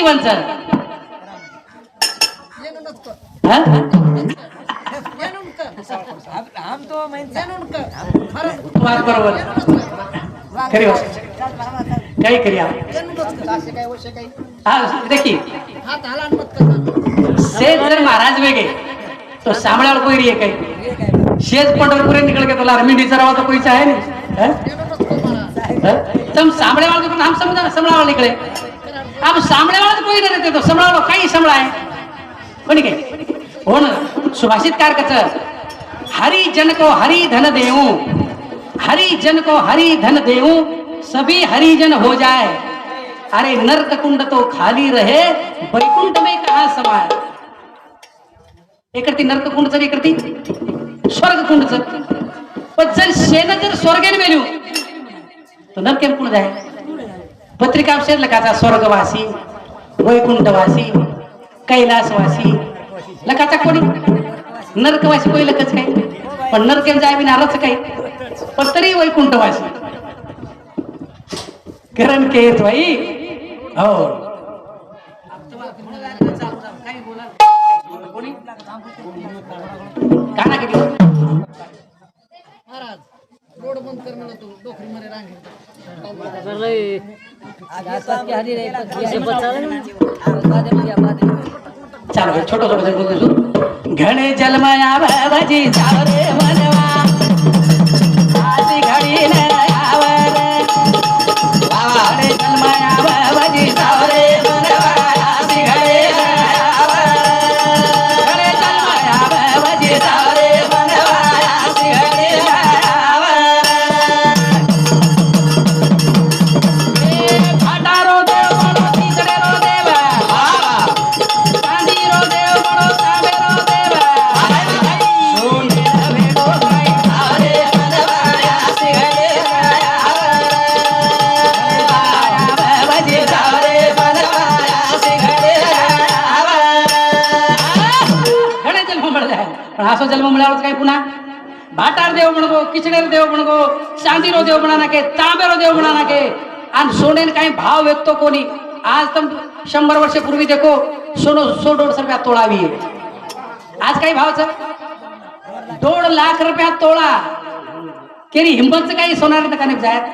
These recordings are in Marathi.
जीवनचं हम तो बात बरोबर खरी गोष्ट काही करी हाँ देखिए सेज जर महाराज वेगे तो सांभळावर कोई रही है कहीं शेज पंढरपुर निकल के तो लार मिंडी चरावा तो कोई चाहे नहीं तुम सांभळे वाले तो हम समझा संभला वाले निकले अब सांभळे वाले कोई नहीं रहते तो संभला वाला काही संभला है कोणी के हो ना सुभाषित कारकच हरि जन को हरि धन देऊं हरि जन को हरि धन देऊं सभी हरिजन हो जाए अरे नरक कुंड तो खाली रहे वैकुंठ में कहा समाए एकरती नरक कुंड जर एकरती स्वर्ग कुंड जर पण जर शेण जर स्वर्गेने मेलू तो नरकेम कुंड जाए पत्रिका शेर लखाचा स्वर्गवासी वैकुंठवासी कैलासवासी लखाचा कोणी नरकवासी कोई लखच काही पण नरकेम जाय बिना रच काही पण तरी वैकुंठवासी करण के भाई हो गाना किती महाराज रोड बंद कर मला तू डोकरी मध्ये रांगे चालो भाई छोटो छोटो बोल दो घणे जलमया बाबाजी सावरे मनवा आसी घडी न आवर घणे जलमया बाबाजी सावरे मनवा आसी घडी न आवर घणे जलमया बाबाजी सावरे मनवा आसी घडी न आवर ए फाटारो देव बनो तिसडेरो देव चांदीरो देव बनो तांबेरो देव सोनेर भेटो काय सावरे मनवा आसी घडी न आवर बाबाजी सावरे मनवा आसी घडी न आवर घणे जन्म मिळाला पण असो जन्म मिळाला काय पुन्हा भाटार देव म्हणगो किचडेर देव म्हणगो चांदीरो देव म्हणा नाके तांबेरो देव म्हणा नाके आणि सोनेन काही भाव व्यक्तो कोणी आज तुम 100 वर्षापूर्वी देखो सोनो 100-150 रुपया तोळा भी है आज काही भावचं 2 लाख रुपया तोळा केरी हिंमत काही सोनार दुकाने जायत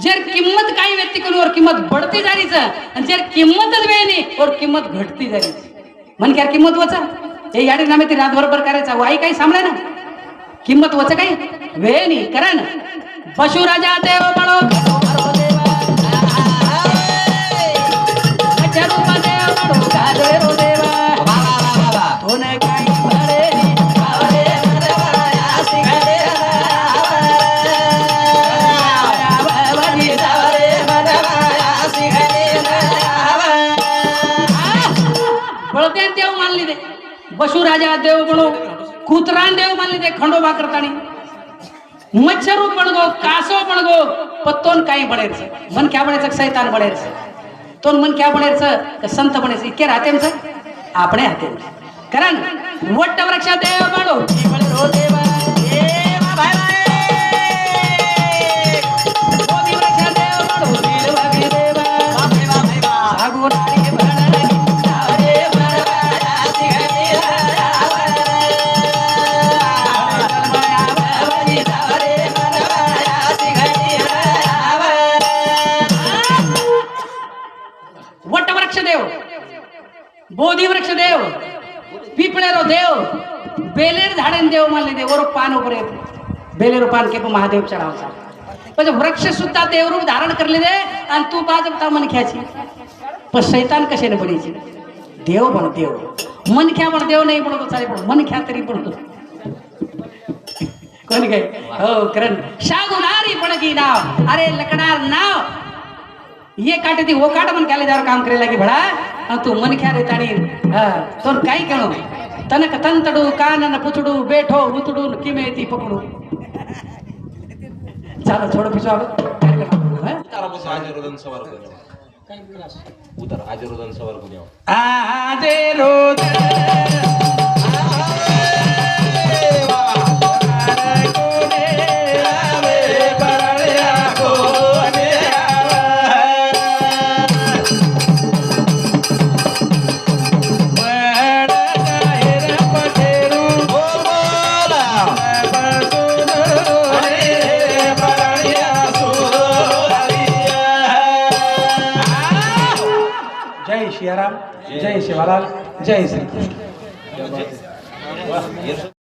जर किंमत काही व्यक्ती कोणी और किंमत बढ़ती जा रही आणि जर किंमतच वेळनी और किंमत घटती जा रही मन क्या किंमत वचा हे याडी नामे ती रात बरोबर करायचा वाई काही सांभळे ना किंमत वच काही वेळनी करा ना पशु राजा देव बळो घरो देव रूप देव बळो गाजरो देव धोन काही भरे सावरे मनवा आसी घडी बाबाजी सावरे मनवा आसी घडी बळते देव मानली दे पशु राजा देव बळो कुतरान देव मानली दे खंडोबा करतानी मच्छरू पणगो कासो पणगो पत्तोन काही बळेच मन क्या बळेच शैतान बळेच तोन मन क्या बळेच संत बळेच इतके राहतेच आपणे हाते कारण वट्ट वृक्ष देव बळो बळरो देव देवा भाई बोधी वृक्ष देव बळो दिल वगे देव बापे बापे सागो नारी भरणे सावरे मनवा आसी घडी वट वृक्ष देव बोधी वृक्ष देव पिपळेरो देव बेलेर झाडेन देव मानले देव वर पान उपर बेलेरो पान के महादेव चढावचा म्हणजे वृक्ष सुद्धा देवरूप धारण करले दे आणि तू बाजबता मन ख्याची पण शैतान कशाने बनायची देव बन देव मन ख्या पण देव नाही बनतो चालेल पण मन ख्या तरी बनतो कोणी काय हो करण शागुनारी पडगी नाव अरे लकणार नाव ये काटे ती वो काट मन केले जावर काम करे लागी भडा तू मन ख्या रे ताणी तो काही केलो तनक तंतडू कानन पुचडू बेठो उतडून किमे ती पकडू चालो छोडो पिछो आजरोदन सवार उतर आजरोदन सवार कुण्या जय शियाराम जय शिवालाल जय श्री कृष्ण. वाह,